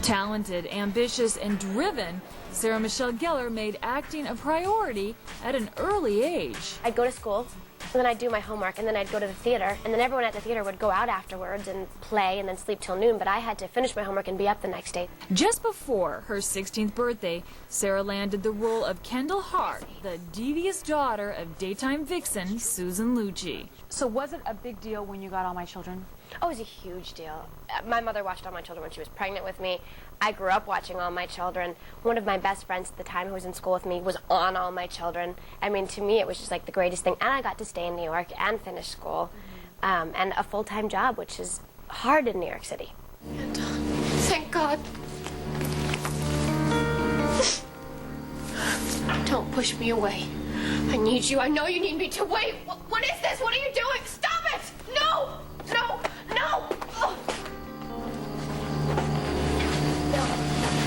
Talented, ambitious, and driven, Sarah Michelle Gellar made acting a priority at an early age. I'd go to school, and then I'd do my homework, and then I'd go to the theater, and then everyone at the theater would go out afterwards and play and then sleep till noon, but I had to finish my homework and be up the next day. Just before her 16th birthday, Sarah landed the role of Kendall Hart, the devious daughter of daytime vixen Susan Lucci. So was it a big deal when you got All My Children? Oh, it was a huge deal. My mother watched All My Children when she was pregnant with me. I grew up watching All My Children. One of my best friends at the time who was in school with me was on All My Children. I mean, to me, it was just like the greatest thing. And I got to stay in New York and finish school and a full-time job, which is hard in New York City. And, thank God. Don't push me away. I need you. I know you need me to wait. What is this? What are you doing? Stop it! No! No! No! Oh.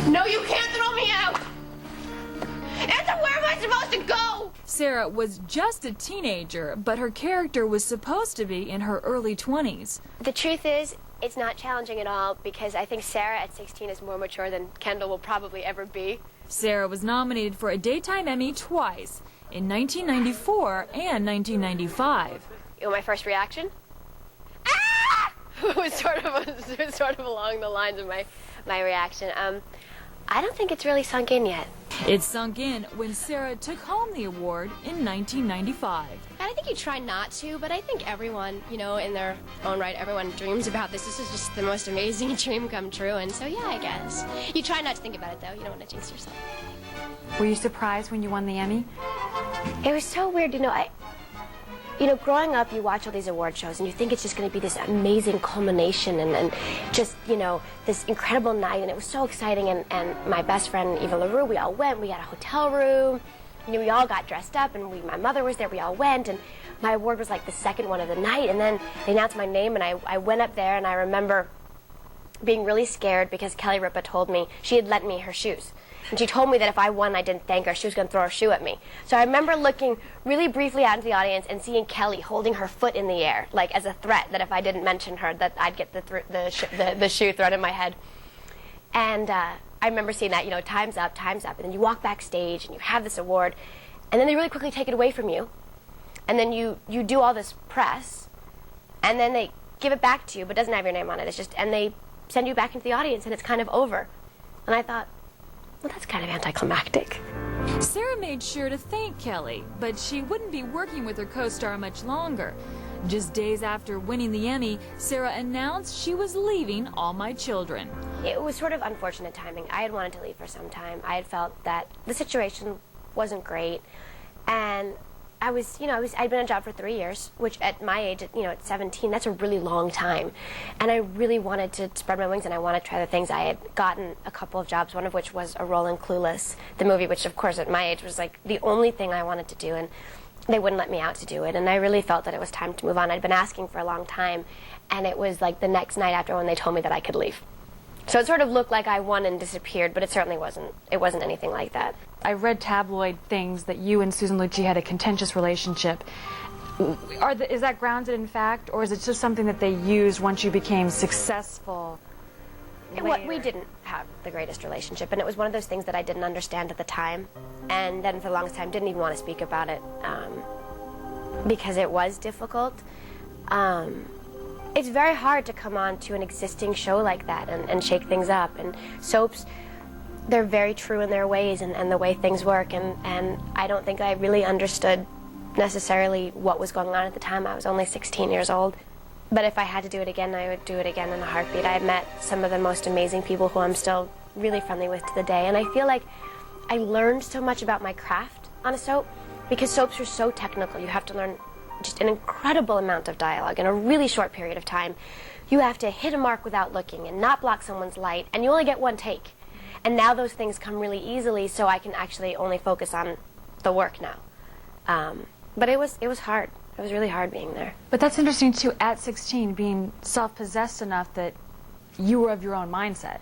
No, you can't throw me out! Answer, where am I supposed to go? Sarah was just a teenager, but her character was supposed to be in her early 20s. The truth is, it's not challenging at all because I think Sarah at 16 is more mature than Kendall will probably ever be. Sarah was nominated for a Daytime Emmy twice, in 1994 and 1995. You know my first reaction? Ah! It was sort of along the lines of my reaction. I don't think it's really sunk in yet. It sunk in when Sarah took home the award in 1995. I think you try not to, but I think everyone, you know, in their own right, everyone dreams about this. This is just the most amazing dream come true, and so yeah, I guess. You try not to think about it, though. You don't want to jinx yourself. Were you surprised when you won the Emmy? It was so weird, you know, growing up, you watch all these award shows, and you think it's just going to be this amazing culmination and just, you know, this incredible night, and it was so exciting, and my best friend, Eva LaRue, we all went, we had a hotel room, you know, we all got dressed up, and my mother was there, we all went, and my award was like the second one of the night, and then they announced my name, and I went up there, and I remember being really scared because Kelly Ripa told me, she had lent me her shoes. And she told me that if I won, I didn't thank her, she was going to throw her shoe at me. So I remember looking really briefly out into the audience and seeing Kelly holding her foot in the air, like as a threat that if I didn't mention her, that I'd get the shoe thrown at my head. And I remember seeing that, you know, time's up, and then you walk backstage and you have this award, and then they really quickly take it away from you, and then you do all this press, and then they give it back to you, but it doesn't have your name on it. It's just, and they send you back into the audience, and it's kind of over. And I thought, well, that's kind of anticlimactic. Sarah made sure to thank Kelly, but she wouldn't be working with her co-star much longer. Just days after winning the Emmy, Sarah announced she was leaving All My Children. It was sort of unfortunate timing. I had wanted to leave for some time. I had felt that the situation wasn't great, and I'd been in a job for 3 years, which at my age, you know, at 17, that's a really long time. And I really wanted to spread my wings, and I wanted to try the things. I had gotten a couple of jobs, one of which was a role in Clueless, the movie, which, of course, at my age was like the only thing I wanted to do, and they wouldn't let me out to do it. And I really felt that it was time to move on. I'd been asking for a long time, and it was like the next night after when they told me that I could leave. So it sort of looked like I won and disappeared, but it certainly wasn't. It wasn't anything like that. I read tabloid things that you and Susan Lucci had a contentious relationship. Is that grounded in fact, or is it just something that they used once you became successful later? We didn't have the greatest relationship, and it was one of those things that I didn't understand at the time, and then for the longest time didn't even want to speak about it because it was difficult. It's very hard to come on to an existing show like that and shake things up. And soaps, they're very true in their ways and the way things work. And I don't think I really understood necessarily what was going on at the time. I was only 16 years old. But if I had to do it again, I would do it again in a heartbeat. I met some of the most amazing people who I'm still really friendly with to the day. And I feel like I learned so much about my craft on a soap because soaps are so technical. You have to learn just an incredible amount of dialogue in a really short period of time. You have to hit a mark without looking and not block someone's light, and you only get one take. And now those things come really easily, so I can actually only focus on the work now. But it was hard. It was really hard being there. But that's interesting too, at 16, being self-possessed enough that you were of your own mindset.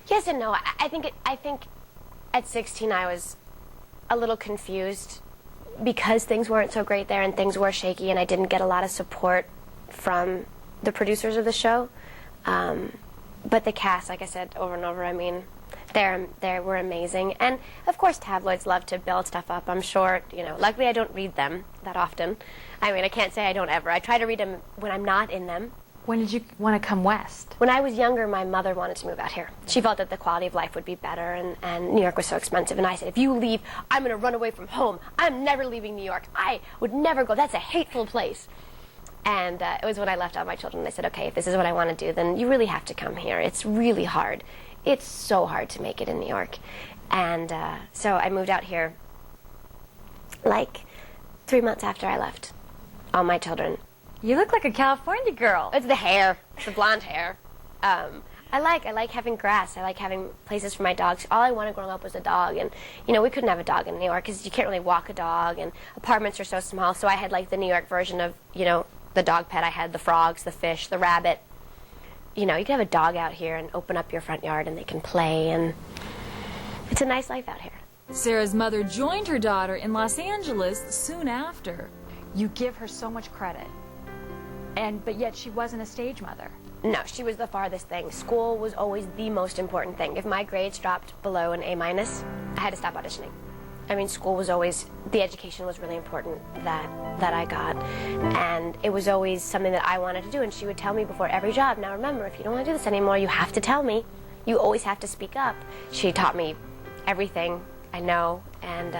Yes and no. I think at 16 I was a little confused because things weren't so great there and things were shaky, and I didn't get a lot of support from the producers of the show but the cast, like I said over and over, I mean, they were amazing. And of course, tabloids love to build stuff up. I'm sure, you know. Luckily, I don't read them that often. I mean, I can't say I don't ever. I try to read them when I'm not in them. When did you want to come west? When I was younger, my mother wanted to move out here. She felt that the quality of life would be better, and New York was so expensive. And I said, if you leave, I'm going to run away from home. I'm never leaving New York. I would never go. That's a hateful place. And it was when I left out my children. And I said, okay, if this is what I want to do, then you really have to come here. It's really hard. It's so hard to make it in New York. And so I moved out here like 3 months after I left all my children. You look like a California girl. It's the hair, the blonde hair. I like having grass. I like having places for my dogs. All I wanted growing up was a dog, and you know we couldn't have a dog in New York because you can't really walk a dog, and apartments are so small. So I had like the New York version of the dog pet. I had the frogs, the fish, the rabbit. You can have a dog out here and open up your front yard, and they can play, and it's a nice life out here. Sarah's mother joined her daughter in Los Angeles soon after. You give her so much credit. But yet she wasn't a stage mother. No, she was the farthest thing. School was always the most important thing. If my grades dropped below an A-, I had to stop auditioning. I mean, school was always, the education was really important that I got. And it was always something that I wanted to do. And she would tell me before every job, now remember, if you don't want to do this anymore, you have to tell me. You always have to speak up. She taught me everything I know. And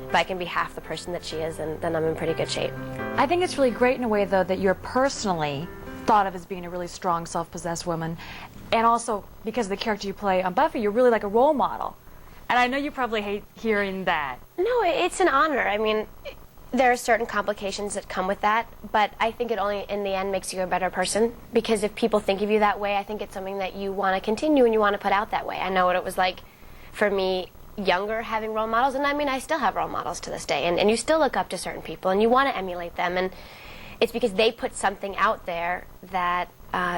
if I can be half the person that she is, then I'm in pretty good shape. I think it's really great in a way, though, that you're personally thought of as being a really strong, self-possessed woman. And also, because of the character you play on Buffy, you're really like a role model. And I know you probably hate hearing that. No, it's an honor. I mean, there are certain complications that come with that, but I think it only, in the end, makes you a better person. Because if people think of you that way, I think it's something that you want to continue and you want to put out that way. I know what it was like for me younger having role models, and I mean, I still have role models to this day, and you still look up to certain people, and you want to emulate them, and it's because they put something out there that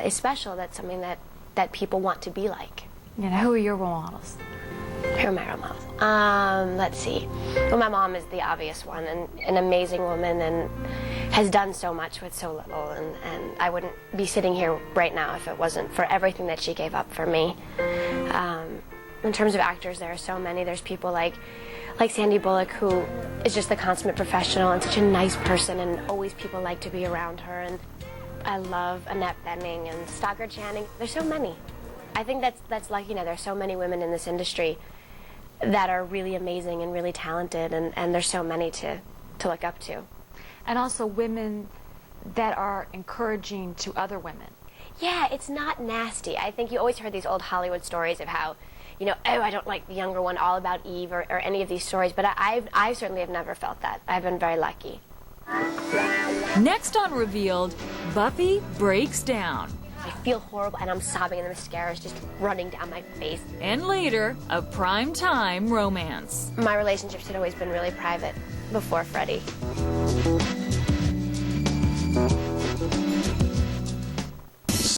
is special, that's something that people want to be like. Who are your role models? Who are my role models? Let's see. Well, my mom is the obvious one, and an amazing woman, and has done so much with so little, and I wouldn't be sitting here right now if it wasn't for everything that she gave up for me. In terms of actors, there are so many. There's people like Sandy Bullock, who is just the consummate professional and such a nice person, and always people like to be around her. And I love Annette Bening and Stockard Channing. There's so many. I think that's lucky. There's so many women in this industry that are really amazing and really talented, and there's so many to look up to. And also women that are encouraging to other women. Yeah, it's not nasty. I think you always heard these old Hollywood stories of how, oh, I don't like the younger one, all about Eve, or any of these stories, but I certainly have never felt that. I've been very lucky. Next on Revealed, Buffy breaks down. I feel horrible, and I'm sobbing, and the mascara is just running down my face. And later, a prime-time romance. My relationships had always been really private before Freddie.